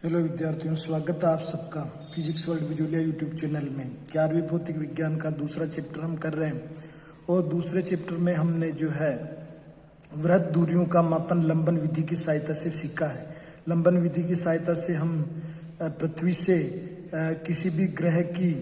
Hello विद्यार्थियों, स्वागत है आप सबका फिजिक्स वर्ल्ड विजुअलिया यूट्यूब चैनल में। 11वीं भौतिक विज्ञान का दूसरा चैप्टर हम कर रहे हैं और दूसरे चैप्टर में हमने जो है वृत्त दूरियों का मापन लंबन विधि की सहायता से सीखा है। लंबन विधि की सहायता से हम पृथ्वी से किसी भी ग्रह की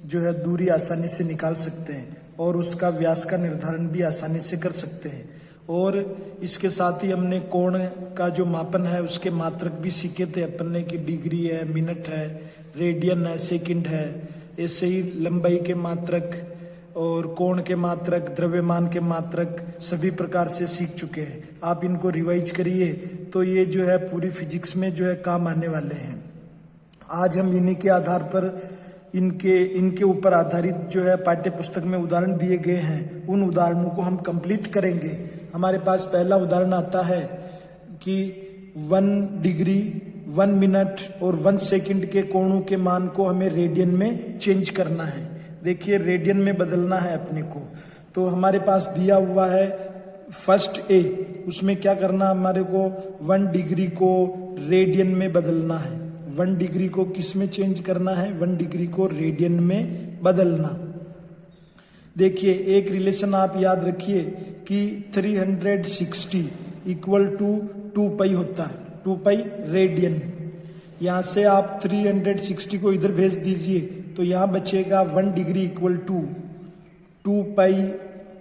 जो है दूरी आसानी से निकाल सकते हैं और उसका व्यास का निर्धारण भी आसानी से कर सकते हैं। और इसके साथ ही हमने कोण का जो मापन है उसके मात्रक भी सीखे थे अपन ने कि डिग्री है, मिनट है, रेडियन है, सेकंड है। ऐसे ही लंबाई के मात्रक और कोण के मात्रक, द्रव्यमान के मात्रक सभी प्रकार से सीख चुके हैं। आप इनको रिवाइज करिए तो ये जो है पूरी फिजिक्स में जो है काम आने वाले हैं। आज हम इन्हीं के आधार पर इनके ऊपर आधारित जो है पाठ्य पुस्तक में उदाहरण दिए गए हैं, उन उदाहरणों को हम कंप्लीट करेंगे। हमारे पास पहला उदाहरण आता है कि 1 डिग्री, 1 मिनट और 1 सेकंड के कोणों के मान को हमें रेडियन में चेंज करना है। देखिए, रेडियन में बदलना है अपने को। तो हमारे पास दिया हुआ है फर्स्ट ए, उसमें क्या करना, हमारे को 1 डिग्री को रेडियन में बदलना है। 1 डिग्री को किस में चेंज करना है? 1 डिग्री को रेडियन में बदलना। देखिए, एक रिलेशन आप याद रखिए कि 360 इक्वल टू 2 पाई होता है, 2 पाई रेडियन। यहां से आप 360 को इधर भेज दीजिए तो यहां बचेगा 1 degree equal to 2 pi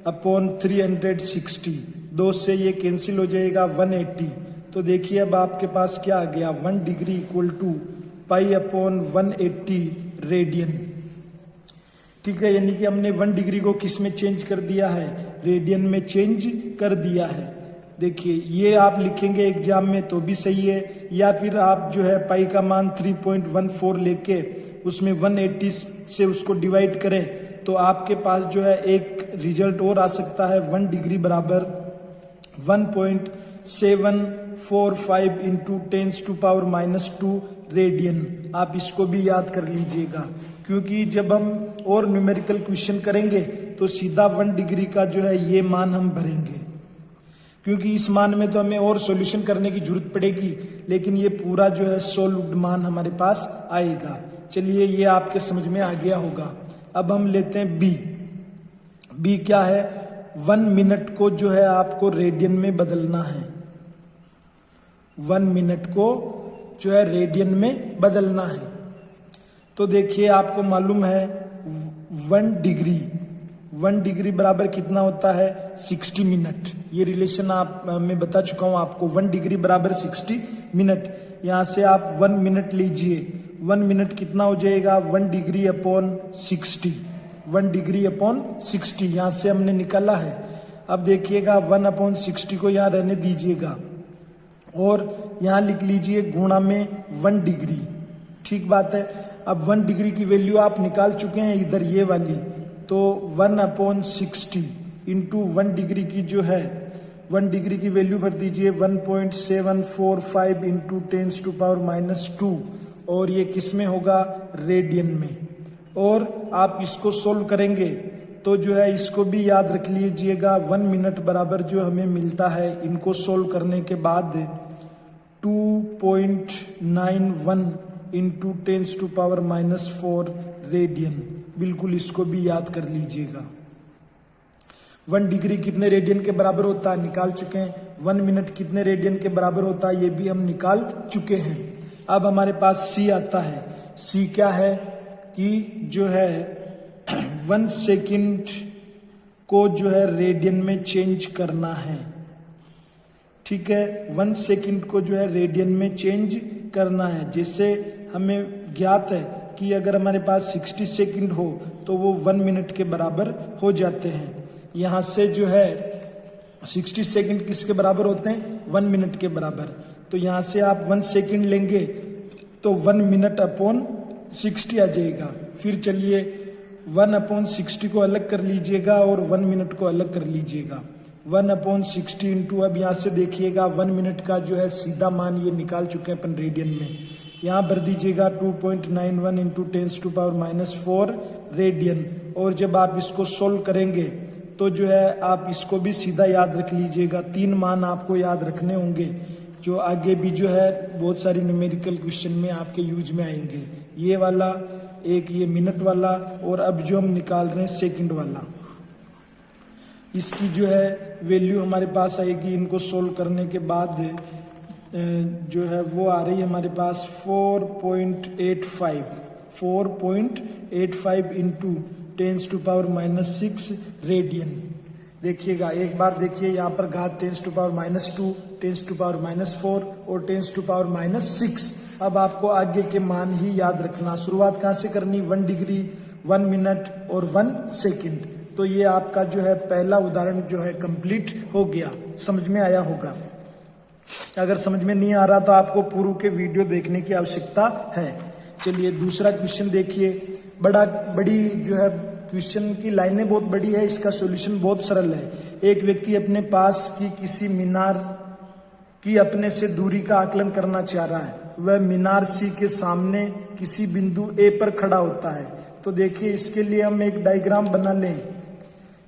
upon 360। 2 से ये कैंसिल हो जाएगा, 180। तो देखिए अब आपके पास क्या आ गया, 1 degree equal to pi upon 180 radian. ठीक है, यानी कि हमने 1 डिग्री को किस में चेंज कर दिया है? रेडियन में चेंज कर दिया है। देखिए, ये आप लिखेंगे एग्जाम में तो भी सही है, या फिर आप जो है पाई का मान 3.14 लेके उसमें 180 से उसको डिवाइड करें तो आपके पास जो है एक रिजल्ट और आ सकता है, 1 डिग्री बराबर 1.745 इंटू 10⁻⁻² रेडियन। आप इसको भी याद कर लीजिएगा, क्योंकि जब हम और न्यूमेरिकल क्वेश्चन करेंगे तो सीधा 1 डिग्री का जो है ये मान हम भरेंगे, क्योंकि इस मान में तो हमें और सॉल्यूशन करने की जरूरत पड़ेगी, लेकिन ये पूरा जो है सोल्व्ड मान हमारे पास आएगा। चलिए, ये आपके समझ में आ गया होगा। अब हम लेते हैं बी। बी क्या है? 1 मिनट को जो है आपको रेडियन में बदलना है। 1 मिनट को जो है रेडियन में बदलना है। तो देखिए, आपको मालूम है 1 डिग्री बराबर कितना होता है? 60 मिनट। ये रिलेशन मैं बता चुका हूं आपको। 1 डिग्री बराबर 60 मिनट। यहां से आप 1 मिनट लीजिए, 1 मिनट कितना हो जाएगा? 1 डिग्री अपॉन 60। 1 डिग्री अपॉन 60 यहां से हमने निकाला है। अब देखिएगा 1/60 को यहां रहने दीजिएगा और यहां लिख लीजिए गुणा में 1 डिग्री। ठीक बात है। अब 1 डिग्री की वैल्यू आप निकाल चुके हैं इधर ये वाली, तो 1/60 इंटू 1 डिग्री की जो है 1 डिग्री की वैल्यू भर दीजिए 1.745 इंटू 10⁻⁻², और ये किस में होगा? रेडियन में। और आप इसको सोल्व करेंगे तो जो है इसको भी याद रख लीजिएगा, 1 मिनट बराबर जो हमें मिलता है इनको सोल्व करने के बाद 2.91 इंटू 10⁻⁻4 रेडियन। बिल्कुल इसको भी याद कर लीजिएगा। 1 डिग्री कितने रेडियन के बराबर होता है निकाल चुके हैं। 1 मिनट कितने रेडियन के बराबर होता है ये भी हम निकाल चुके हैं। अब हमारे पास सी आता है। सी क्या है कि जो है 1 सेकंड को जो है रेडियन में चेंज करना है। ठीक है, 1 सेकंड को जो है रेडियन में चेंज करना है। जैसे हमें ज्ञात है कि अगर हमारे पास 60 सेकंड हो तो वो 1 मिनट के बराबर हो जाते हैं। यहां से जो है 60 सेकंड किसके बराबर होते हैं? 1 मिनट के बराबर। तो यहां से आप 1 सेकंड लेंगे तो 1 मिनट अपॉन 60 आ जाएगा। फिर चलिए 1/60 को अलग कर लीजिएगा और 1 मिनट को अलग कर लीजिएगा। 1/60 इंटू, अब यहाँ से देखिएगा 1 मिनट का जो है सीधा मान ये निकाल चुके हैं अपन रेडियन में। यहाँ भर दीजिएगा 2.91 इंटू 10⁻⁻4 रेडियन। और जब आप इसको सोल्व करेंगे तो जो है आप इसको भी सीधा याद रख लीजिएगा। 3 मान आपको याद रखने होंगे, जो आगे भी जो है बहुत सारी न्यूमेरिकल क्वेश्चन में आपके यूज में आएंगे। ये वाला एक, ये मिनट वाला, और अब जो हम निकाल रहे हैं सेकंड वाला, इसकी जो है वैल्यू हमारे पास आएगी। इनको सोल्व करने के बाद जो है वो आ रही है हमारे पास 4.85 इंटू 10⁻⁻6 रेडियन। देखिएगा एक बार, देखिए यहाँ पर घात 10⁻², 10⁻⁴ और 10⁻�6। अब आपको आगे के मान ही याद रखना। शुरुआत कहाँ से करनी? 1 डिग्री, 1 मिनट और 1 सेकंड। तो ये आपका जो है पहला उदाहरण जो है कंप्लीट हो गया। समझ में आया होगा। अगर समझ में नहीं आ रहा तो आपको पूर्व के वीडियो देखने की आवश्यकता है। चलिए दूसरा क्वेश्चन देखिए। बड़ी जो है क्वेश्चन की लाइनें बहुत बड़ी है, इसका सॉल्यूशन बहुत सरल है। एक व्यक्ति अपने पास की किसी मीनार की अपने से दूरी का आकलन करना चाह रहा है। वह मीनार सी के सामने किसी बिंदु ए पर खड़ा होता है। तो देखिए इसके लिए हम एक डायग्राम बना लें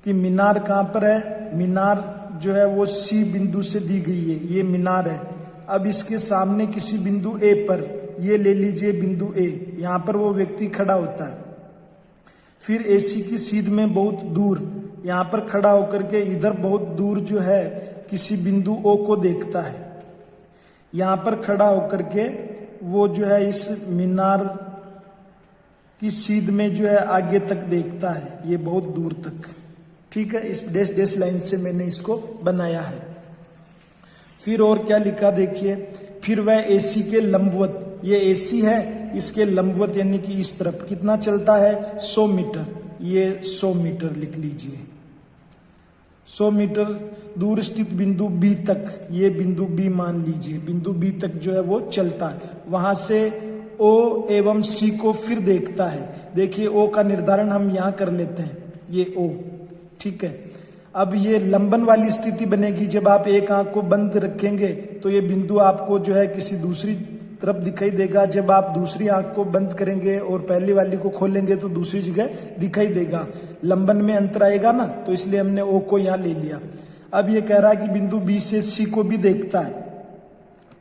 कि मीनार कहाँ पर है। मीनार जो है वो सी बिंदु से दी गई है, ये मीनार है। अब इसके सामने किसी बिंदु ए पर, ये ले लीजिए बिंदु ए, यहाँ पर वो व्यक्ति खड़ा होता है। फिर एसी की सीध में बहुत दूर यहाँ पर खड़ा होकर के इधर बहुत दूर जो है किसी बिंदु ओ को देखता है। यहाँ पर खड़ा होकर के वो जो है इस मीनार की सीध में जो है आगे तक देखता है, ये बहुत दूर तक। ठीक है, इस डैश डैश लाइन से मैंने इसको बनाया है। फिर और क्या लिखा देखिए। फिर वह एसी के लंबवत, ये एसी है, इसके लंबवत यानी कि इस तरफ कितना चलता है? 100 मीटर। ये 100 मीटर लिख लीजिए। 100 मीटर दूर स्थित बिंदु बी तक, ये बिंदु बी मान लीजिए, बिंदु बी तक जो है वो चलता है। वहां से ओ एवं सी को फिर देखता है। देखिए ओ का निर्धारण हम यहाँ कर लेते हैं, ये ओ। ठीक है, अब ये लंबन वाली स्थिति बनेगी। जब आप एक आंख को बंद रखेंगे तो ये बिंदु आपको जो है किसी दूसरी तरफ दिखाई देगा। जब आप दूसरी आंख को बंद करेंगे और पहली वाली को खोलेंगे तो दूसरी जगह दिखाई देगा। लंबन में अंतर आएगा ना, तो इसलिए हमने ओ को यहाँ ले लिया। अब ये कह रहा है कि बिंदु बी से सी को भी देखता है,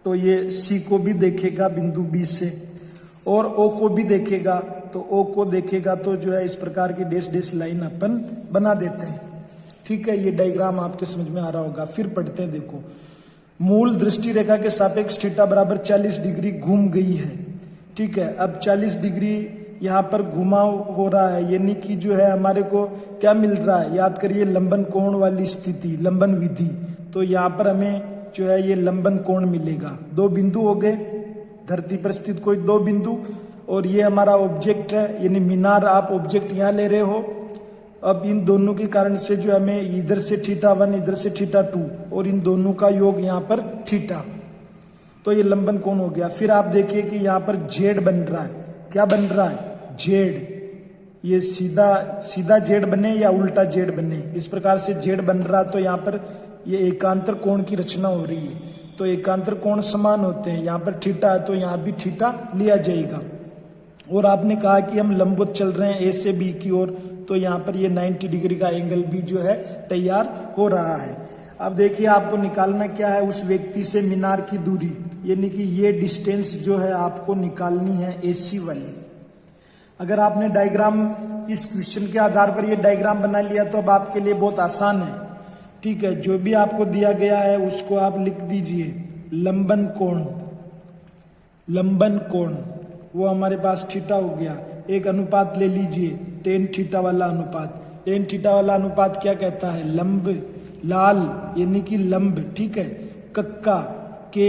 तो ये सी को भी देखेगा बिंदु बी से, और ओ को भी देखेगा। तो ओ को देखेगा तो जो है इस प्रकार की डैश डैश लाइन अपन बना देते हैं। ठीक है, ये डायग्राम आपके समझ में आ रहा होगा। फिर पढ़ते हैं, देखो। मूल दृष्टि रेखा के सापेक्ष थीटा बराबर 40 डिग्री घूम गई है। ठीक है, अब 40 डिग्री यहाँ पर घुमाव हो रहा है, यानी कि जो है हमारे को क्या मिल रहा है? याद करिए लंबन कोण वाली स्थिति, लंबन विधि। तो यहाँ पर हमें जो है ये लंबन कोण मिलेगा। 2 बिंदु हो गए, धरती पर स्थित कोई 2 बिंदु, और ये हमारा ऑब्जेक्ट है, यानी मीनार। आप ऑब्जेक्ट यहाँ ले रहे हो। अब इन दोनों के कारण से जो हमें इधर से θ1, इधर से θ2, और इन दोनों का योग यहाँ पर थीटा, तो ये लंबन कोण हो गया। फिर आप देखिए कि यहाँ पर जेड बन रहा है। क्या बन रहा है? जेड। ये सीधा जेड बने या उल्टा जेड बने, इस प्रकार से जेड बन रहा। तो यहाँ पर ये एकांतर कोण की रचना हो रही है। तो एकांतर कोण समान होते हैं। यहाँ पर थीटा है तो यहाँ भी थीटा लिया जाएगा। और आपने कहा कि हम लंबवत चल रहे हैं ए से बी की ओर, तो यहाँ पर ये 90 डिग्री का एंगल भी जो है तैयार हो रहा है। अब देखिए आपको निकालना क्या है? उस व्यक्ति से मीनार की दूरी, यानी कि ये डिस्टेंस जो है आपको निकालनी है एसी वाली। अगर आपने डायग्राम इस क्वेश्चन के आधार पर ये डायग्राम बना लिया तो अब आपके लिए बहुत आसान है। ठीक है, जो भी आपको दिया गया है उसको आप लिख दीजिए। लंबन कोण, लंबन कोण वो हमारे पास थीटा हो गया। एक अनुपात ले लीजिए, tan थीटा वाला अनुपात। tan थीटा वाला अनुपात क्या कहता है? लंब, लाल यानी कि लंब। ठीक है, कक्का के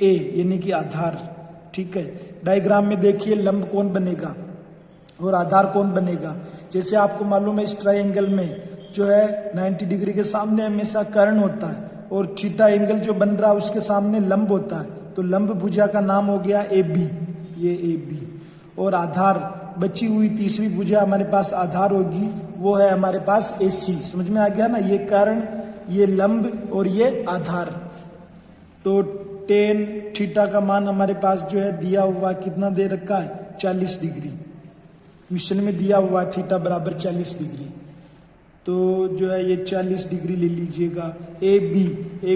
ए यानी कि आधार। ठीक है, डायग्राम में देखिए लंब कौन बनेगा और आधार कौन बनेगा। जैसे आपको मालूम है इस ट्रायंगल में जो है 90 डिग्री के सामने हमेशा कर्ण होता है, और थीटा एंगल जो बन रहा है उसके सामने लंब होता है। तो लंब भुजा का नाम हो गया ए बी, ये ए बी। और आधार, बची हुई तीसरी भुजा हमारे पास आधार होगी, वो है हमारे पास ए सी। समझ में आ गया ना? ये कर्ण, ये लंब और ये आधार। तो tan थीटा का मान हमारे पास जो है दिया हुआ कितना दे रखा है? 40 डिग्री। क्वेश्चन में दिया हुआ थीटा बराबर 40 डिग्री। तो जो है ये 40 डिग्री ले लीजिएगा। ए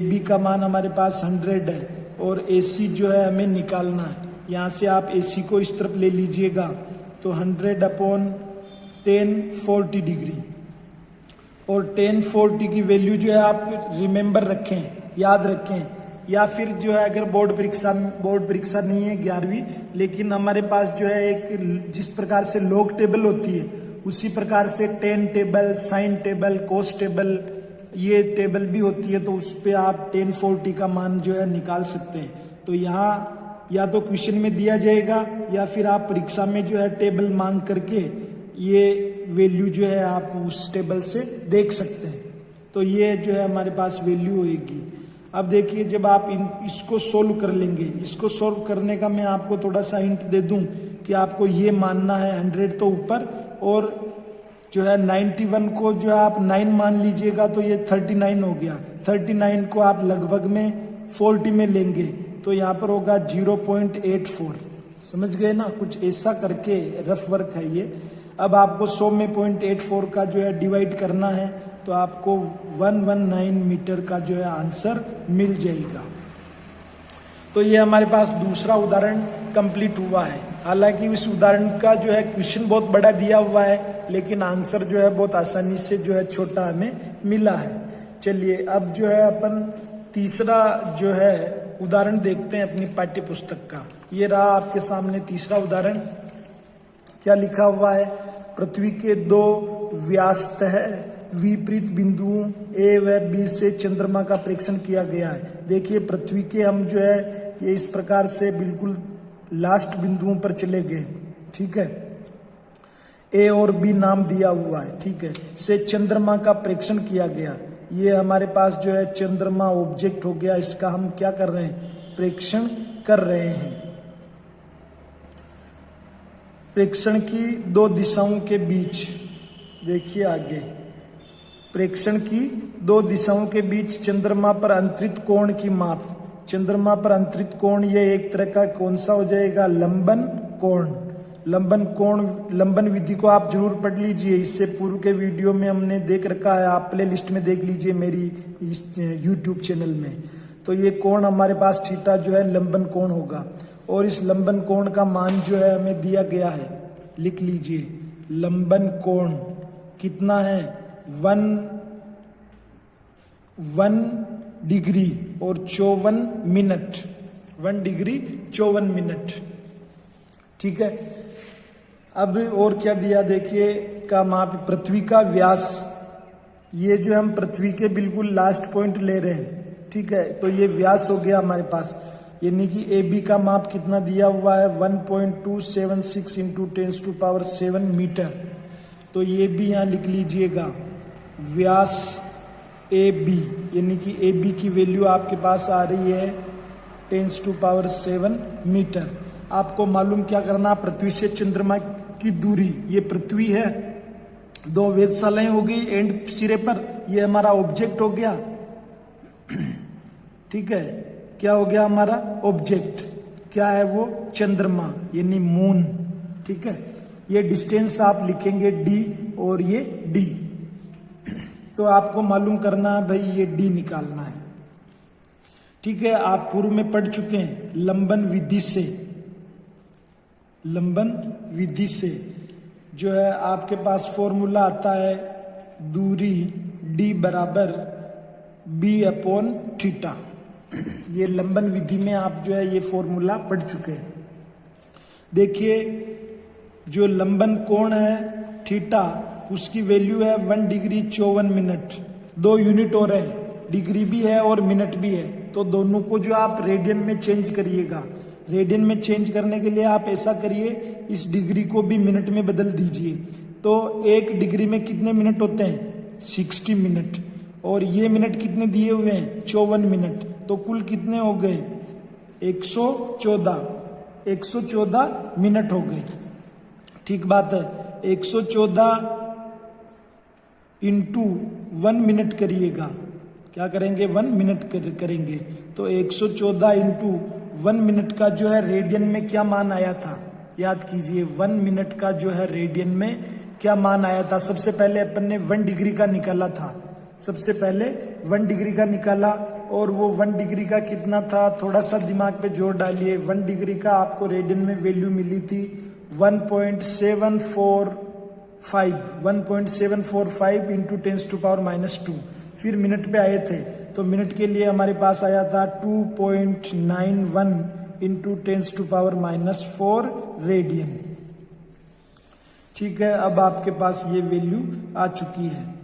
बी का मान हमारे पास 100 है और ए सी जो है हमें निकालना है। यहाँ से आप ए सी को इस तरफ ले लीजिएगा तो 100/10 40 डिग्री, और 1040 की वैल्यू जो है आप रिमेंबर रखें, याद रखें, या फिर जो है अगर बोर्ड परीक्षा नहीं है 11वीं, लेकिन हमारे पास जो है एक जिस प्रकार से लॉग टेबल होती है उसी प्रकार से टेन टेबल, साइन टेबल, कोस टेबल, ये टेबल भी होती है, तो उस पर आप 1040 का मान जो है निकाल सकते हैं। तो यहाँ या तो क्वेश्चन में दिया जाएगा या फिर आप परीक्षा में जो है टेबल मांग करके ये वैल्यू जो है आप उस टेबल से देख सकते हैं। तो ये जो है हमारे पास वैल्यू होगी। अब देखिए जब आप इसको सोल्व कर लेंगे, इसको सोल्व करने का मैं आपको थोड़ा सा हिंट दे दूं कि आपको ये मानना है 100 तो ऊपर, और जो है 91 को जो है आप 9 मान लीजिएगा तो ये 39 हो गया। 39 को आप लगभग में 40 में लेंगे तो यहाँ पर होगा 0.84। समझ गए ना, कुछ ऐसा करके रफ वर्क है ये। अब आपको 100 में 0.84 का जो है डिवाइड करना है तो आपको 119 मीटर का जो है आंसर मिल जाएगा। तो ये हमारे पास दूसरा उदाहरण कंप्लीट हुआ है। हालांकि इस उदाहरण का जो है क्वेश्चन बहुत बड़ा दिया हुआ है, लेकिन आंसर जो है बहुत आसानी से जो है छोटा हमें मिला है। चलिए अब जो है अपन तीसरा जो है उदाहरण देखते हैं अपनी पाठ्य पुस्तक का। ये रहा आपके सामने तीसरा उदाहरण। क्या लिखा हुआ है? पृथ्वी के 2 व्यास्त है विपरीत बिंदुओं ए व बी से चंद्रमा का परीक्षण किया गया है। देखिए पृथ्वी के हम जो है ये इस प्रकार से बिल्कुल लास्ट बिंदुओं पर चले गए, ठीक है। ए और बी नाम दिया हुआ है, ठीक है, से चंद्रमा का परीक्षण किया गया। ये हमारे पास जो है चंद्रमा ऑब्जेक्ट हो गया, इसका हम क्या कर रहे हैं? प्रेक्षण कर रहे हैं। प्रेक्षण की 2 दिशाओं के बीच, देखिए आगे, प्रेक्षण की 2 दिशाओं के बीच चंद्रमा पर अंतरित कोण की माप। चंद्रमा पर अंतरित कोण ये एक तरह का कौन सा हो जाएगा? लंबन कोण। लंबन कोण, लंबन विधि को आप जरूर पढ़ लीजिए, इससे पूर्व के वीडियो में हमने देख रखा है, आप प्ले लिस्ट में देख लीजिए मेरी इस यूट्यूब चैनल में। तो ये कोण हमारे पास थीटा जो है लंबन कोण होगा, और इस लंबन कोण का मान जो है हमें दिया गया है, लिख लीजिए। लंबन कोण कितना है? 1 डिग्री और 54 मिनट। 1 डिग्री 54 मिनट, ठीक है। अब और क्या दिया देखिए का माप, पृथ्वी का व्यास। ये जो हम पृथ्वी के बिल्कुल लास्ट पॉइंट ले रहे हैं, ठीक है, तो ये व्यास हो गया हमारे पास। यानी कि ए बी का माप कितना दिया हुआ है? 1.276 इंटू 10⁻7 मीटर। तो ये भी यहाँ लिख लीजिएगा, व्यास ए बी, यानी कि ए बी की वैल्यू आपके पास आ रही है 10⁻7 मीटर। आपको मालूम क्या करना? पृथ्वी से चंद्रमा की दूरी, ये पृथ्वी है, 2 वेधशालाएं हो गई एंड सिरे पर, ये हमारा ऑब्जेक्ट हो गया, ठीक है। क्या हो गया हमारा ऑब्जेक्ट? क्या है वो? चंद्रमा यानी मून, ठीक है। ये डिस्टेंस आप लिखेंगे डी और ये डी। तो आपको मालूम करना है भाई, ये डी निकालना है, ठीक है। आप पूर्व में पढ़ चुके हैं लंबन विधि से। लंबन विधि से जो है आपके पास फॉर्मूला आता है, दूरी डी बराबर b/θ। ये लंबन विधि में आप जो है ये फॉर्मूला पढ़ चुके हैं। देखिए जो लंबन कोण है थीटा, उसकी वैल्यू है 1 डिग्री 54 मिनट। 2 यूनिट हो रहे हैं, डिग्री भी है और मिनट भी है, तो दोनों को जो आप रेडियन में चेंज करिएगा। रेडियन में चेंज करने के लिए आप ऐसा करिए, इस डिग्री को भी मिनट में बदल दीजिए। तो 1 डिग्री में कितने मिनट होते हैं? 60 मिनट। और ये मिनट कितने दिए हुए हैं? 54 मिनट। तो कुल कितने हो गए? 114 मिनट हो गए, ठीक बात है। 114 इंटू 1 मिनट करिएगा, क्या करेंगे? 1 मिनट करेंगे। तो 114 इंटू 1 मिनट का जो है रेडियन में क्या मान आया था? याद कीजिए, 1 मिनट का जो है रेडियन में क्या मान आया था। सबसे पहले अपन ने 1 डिग्री का निकाला था, सबसे पहले 1 डिग्री का निकाला, और वो 1 डिग्री का कितना था, थोड़ा सा दिमाग पे जोर डालिए। 1 डिग्री का आपको रेडियन में वैल्यू मिली थी 1.745 इंटू 10⁻²। फिर मिनट पे आए थे तो मिनट के लिए हमारे पास आया था 2.91 इंटू 10⁻⁴ रेडियन। ठीक है, अब आपके पास ये वैल्यू आ चुकी है।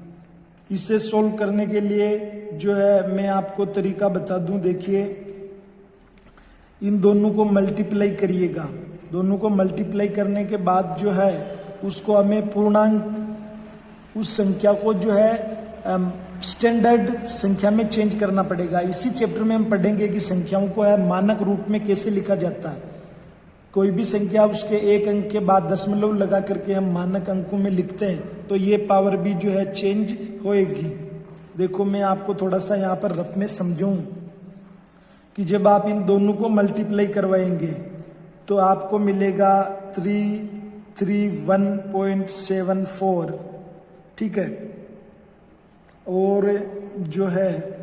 इसे सोल्व करने के लिए जो है मैं आपको तरीका बता दूं। देखिए, इन दोनों को मल्टीप्लाई करिएगा, दोनों को मल्टीप्लाई करने के बाद जो है उसको हमें पूर्णांक, उस संख्या को जो है स्टैंडर्ड संख्या में चेंज करना पड़ेगा। इसी चैप्टर में हम पढ़ेंगे कि संख्याओं को है मानक रूप में कैसे लिखा जाता है। कोई भी संख्या उसके एक अंक के बाद दशमलव लगा करके हम मानक अंकों में लिखते हैं तो ये पावर भी जो है चेंज होएगी। देखो, मैं आपको थोड़ा सा यहाँ पर रफ में समझाऊं कि जब आप इन दोनों को मल्टीप्लाई करवाएंगे तो आपको मिलेगा 331.74। ठीक है, और जो है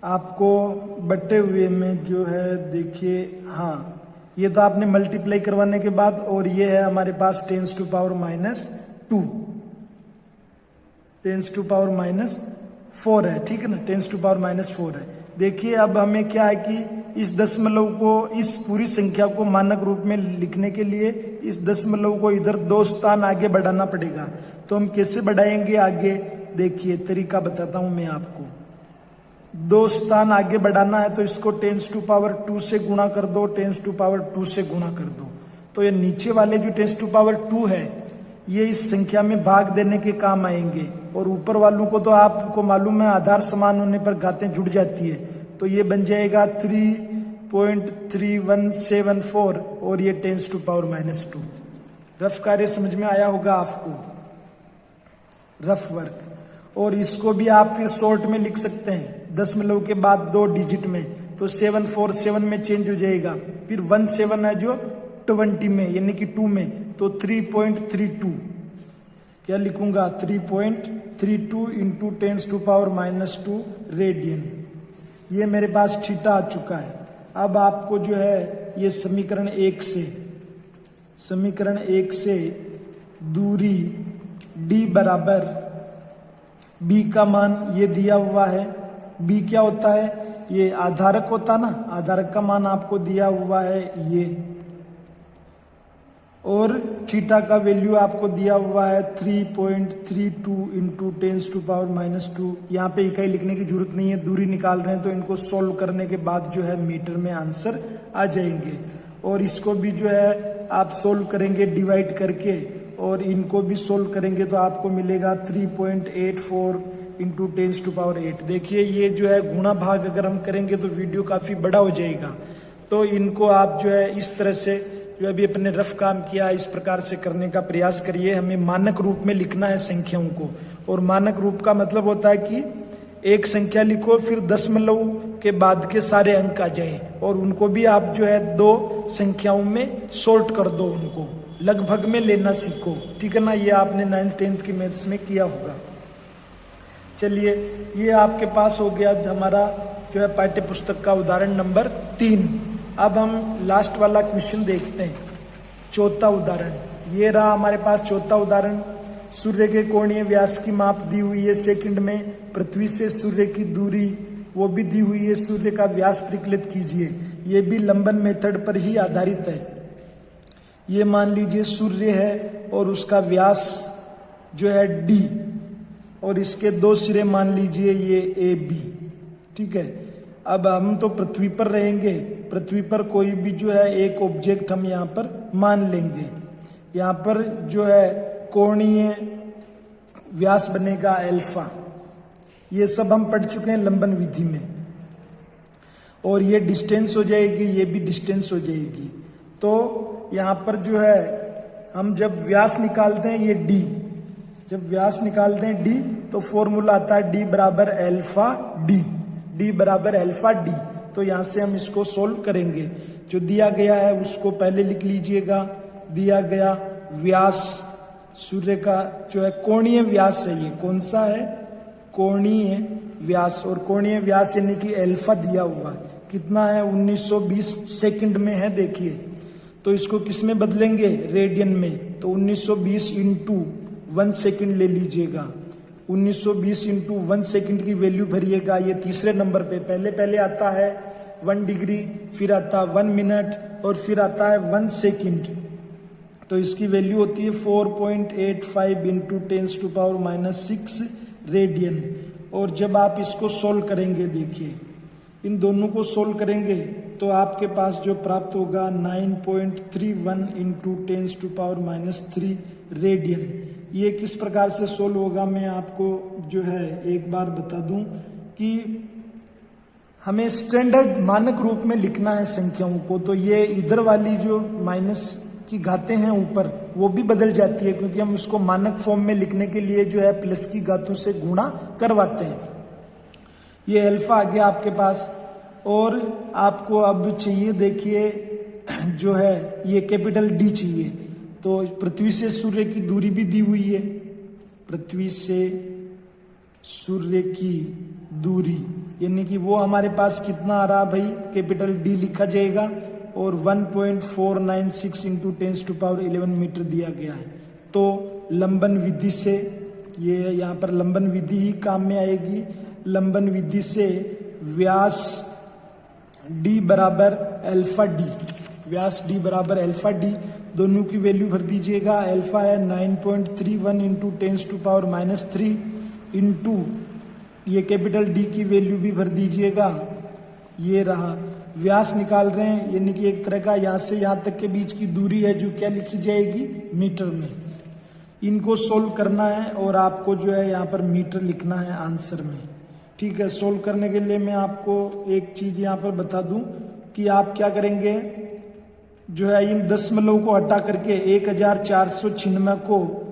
आपको बटे हुए में जो है देखिए, हाँ, ये तो आपने मल्टीप्लाई करवाने के बाद, और ये है हमारे पास 10⁻², 10⁻⁴ है। ठीक है ना, 10⁻⁴ है। देखिए, अब हमें क्या है कि इस दशमलव को, इस पूरी संख्या को मानक रूप में लिखने के लिए इस दशमलव को इधर 2 स्थान आगे बढ़ाना पड़ेगा। तो हम कैसे बढ़ाएंगे आगे, देखिए तरीका बताता हूं मैं आपको। 2 स्थान आगे बढ़ाना है तो इसको 10⁻² से गुणा कर दो, 10⁻² से गुणा कर दो। तो ये नीचे वाले जो 10⁻² है ये इस संख्या में भाग देने के काम आएंगे, और ऊपर वालों को तो आपको मालूम है आधार समान होने पर घातें जुड़ जाती है। तो ये बन जाएगा 3.3174 और ये 10⁻²। रफ कार्य समझ में आया होगा आपको, रफ वर्क। और इसको भी आप फिर शॉर्ट में लिख सकते हैं, दशमलव के बाद 2 डिजिट में, तो 747 में चेंज हो जाएगा। फिर 17 है जो 20 में यानी कि 2 में, तो 3.32 क्या लिखूंगा, 3.32 इंटू 10⁻² रेडियन। ये मेरे पास थीटा आ चुका है। अब आपको जो है ये समीकरण 1 से दूरी d बराबर b का मान ये दिया हुआ है। b क्या होता है, ये आधारक होता ना, आधारक का मान आपको दिया हुआ है ये, और थीटा का वैल्यू आपको दिया हुआ है 3.32 इंटू 10⁻²। यहाँ पे इकाई लिखने की जरूरत नहीं है, दूरी निकाल रहे हैं तो इनको सोल्व करने के बाद जो है मीटर में आंसर आ जाएंगे। और इसको भी जो है आप सोल्व करेंगे डिवाइड करके, और इनको भी सोल्व करेंगे तो आपको मिलेगा 3.84 इंटू 10⁸। देखिए, ये जो है गुणा भाग अगर हम करेंगे तो वीडियो काफी बड़ा हो जाएगा। तो इनको आप जो है इस तरह से जो अभी अपने रफ काम किया इस प्रकार से करने का प्रयास करिए। हमें मानक रूप में लिखना है संख्याओं को, और मानक रूप का मतलब होता है कि एक संख्या लिखो फिर दशमलव के बाद के सारे अंक आ जाए, और उनको भी आप जो है 2 संख्याओं में सॉर्ट कर दो, उनको लगभग में लेना सीखो। ठीक है ना, ये आपने 9th 10th की मैथ्स में किया होगा। चलिए, ये आपके पास हो गया हमारा जो है पाठ्य पुस्तक का उदाहरण नंबर 3। अब हम लास्ट वाला क्वेश्चन देखते हैं, चौथा उदाहरण। ये रहा हमारे पास चौथा उदाहरण। सूर्य के कोणीय व्यास की माप दी हुई है सेकंड में, पृथ्वी से सूर्य की दूरी वो भी दी हुई है, सूर्य का व्यास परिकलित कीजिए। ये भी लंबन मेथड पर ही आधारित है। ये मान लीजिए सूर्य है और उसका व्यास जो है d, और इसके 2 सिरे मान लीजिए ये AB। ठीक है, अब हम तो पृथ्वी पर रहेंगे, पृथ्वी पर कोई भी जो है एक ऑब्जेक्ट हम यहाँ पर मान लेंगे। यहाँ पर जो है कोणीय व्यास बनेगा अल्फा। ये सब हम पढ़ चुके हैं लंबन विधि में। और ये डिस्टेंस हो जाएगी, ये भी डिस्टेंस हो जाएगी। तो यहाँ पर जो है हम जब व्यास निकालते हैं ये d, जब व्यास निकालते हैं d तो फॉर्मूला आता है d बराबर अल्फा d, d बराबर अल्फा d। तो यहाँ से हम इसको सोल्व करेंगे। जो दिया गया है उसको पहले लिख लीजिएगा, दिया गया व्यास, सूर्य का जो है कोणीय व्यास है, ये कौन सा है, कोणीय व्यास। और कोणीय व्यास यानी कि अल्फा दिया हुआ कितना है, 1920 सेकंड में है। देखिए तो इसको किस में बदलेंगे, रेडियन में, तो 1920 इंटू 1 सेकेंड ले लीजिएगा। 1920 इंटू 1 सेकेंड की वैल्यू भरिएगा, ये तीसरे नंबर पे। पहले आता है 1 डिग्री, फिर आता है 1 मिनट और फिर आता है 1 सेकेंड। तो इसकी वैल्यू होती है 4.85 इंटू 10⁻⁻6 रेडियन। और जब आप इसको सोल्व करेंगे, देखिए इन दोनों को सोल्व करेंगे तो आपके पास जो प्राप्त होगा 9.31 इंटू 10⁻³ रेडियन। ये किस प्रकार से सोल्व होगा मैं आपको जो है एक बार बता दूं कि हमें स्टैंडर्ड मानक रूप में लिखना है संख्याओं को। तो ये इधर वाली जो माइनस की घातें हैं ऊपर, वो भी बदल जाती है क्योंकि हम उसको मानक फॉर्म में लिखने के लिए जो है प्लस की घातों से गुणा करवाते हैं। ये अल्फा आ गया आपके पास। और आपको अब चाहिए, देखिए जो है ये कैपिटल डी चाहिए। तो पृथ्वी से सूर्य की दूरी भी दी हुई है, पृथ्वी से सूर्य की दूरी यानी कि वो हमारे पास कितना आ रहा भाई, कैपिटल डी लिखा जाएगा। और 1.496 इंटू 10⁻11 मीटर दिया गया है। तो लंबन विधि से, ये यहाँ पर लंबन विधि ही काम में आएगी। लंबन विधि से व्यास d बराबर अल्फा डी, व्यास d बराबर अल्फा डी, दोनों की वैल्यू भर दीजिएगा। अल्फा है 9.31 इंटू 10⁻³ इंटू ये कैपिटल डी की वैल्यू भी भर दीजिएगा। ये रहा, व्यास निकाल रहे हैं यानी कि एक तरह का यहाँ से यहाँ तक के बीच की दूरी है जो क्या लिखी जाएगी, मीटर में। इनको सोल्व करना है और आपको जो है यहाँ पर मीटर लिखना है आंसर में। ठीक है, सोल्व करने के लिए मैं आपको एक चीज यहाँ पर बता दूं कि आप क्या करेंगे, जो है इन दशमलव को हटा करके 1496 को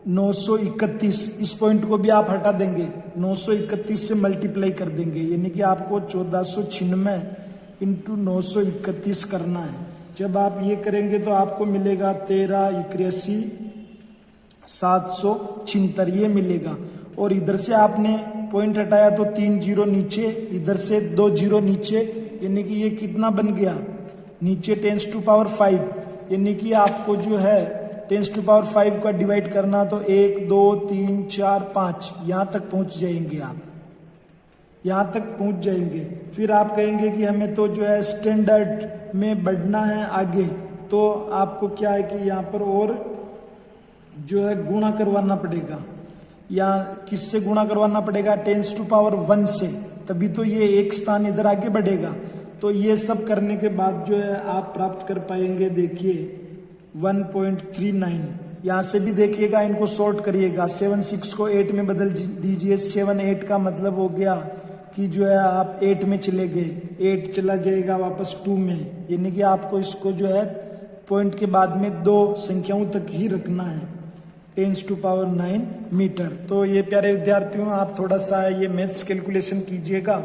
931, इस पॉइंट को भी आप हटा देंगे, 931 से मल्टीप्लाई कर देंगे, यानी कि आपको 1496 इंटू 931 करना है। जब आप ये करेंगे तो आपको मिलेगा 1381,776 ये मिलेगा। और इधर से आपने पॉइंट हटाया तो 3 जीरो नीचे, इधर से 2 जीरो नीचे, यानी कि ये कितना बन गया, नीचे 10⁵, यानी कि आपको जो है 10⁵ का डिवाइड करना तो 1 2 3 4 5 यहाँ तक पहुंच जाएंगे आप, यहाँ तक पहुंच जाएंगे। फिर आप कहेंगे कि हमें तो जो है स्टैंडर्ड में बढ़ना है आगे, तो आपको क्या है कि यहाँ पर और जो है गुणा करवाना पड़ेगा, या किससे गुणा करवाना पड़ेगा, 10⁻1 से, तभी तो ये एक स्थान इधर आगे बढ़ेगा। तो ये सब करने के बाद जो है आप प्राप्त कर पाएंगे, देखिए 1.39। यहाँ से भी देखिएगा, इनको सॉर्ट करिएगा, 7 6 को 8 में बदल दीजिए। 7 8 का मतलब हो गया कि जो है आप 8 में चले गए, 8 चला जाएगा वापस 2 में, यानी कि आपको इसको जो है पॉइंट के बाद में 2 संख्याओं तक ही रखना है, 10⁹ मीटर। तो ये प्यारे विद्यार्थियों, आप थोड़ा सा ये मैथ्स कैलकुलेशन कीजिएगा।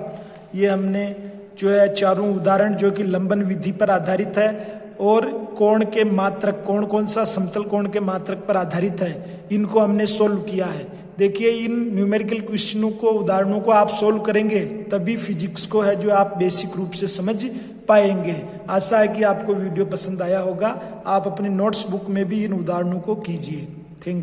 ये हमने जो है चारों उदाहरण जो कि लंबन विधि पर आधारित है और कोण के मात्रक, कौन कौन सा समतल कोण के मात्रक पर आधारित है, इनको हमने सोल्व किया है। देखिए इन न्यूमेरिकल क्वेश्चनों को, उदाहरणों को आप सोल्व करेंगे तभी फिजिक्स को है जो आप बेसिक रूप से समझ पाएंगे। आशा है कि आपको वीडियो पसंद आया होगा। आप अपने नोट्स बुक में भी इन उदाहरणों को कीजिए। Thank you.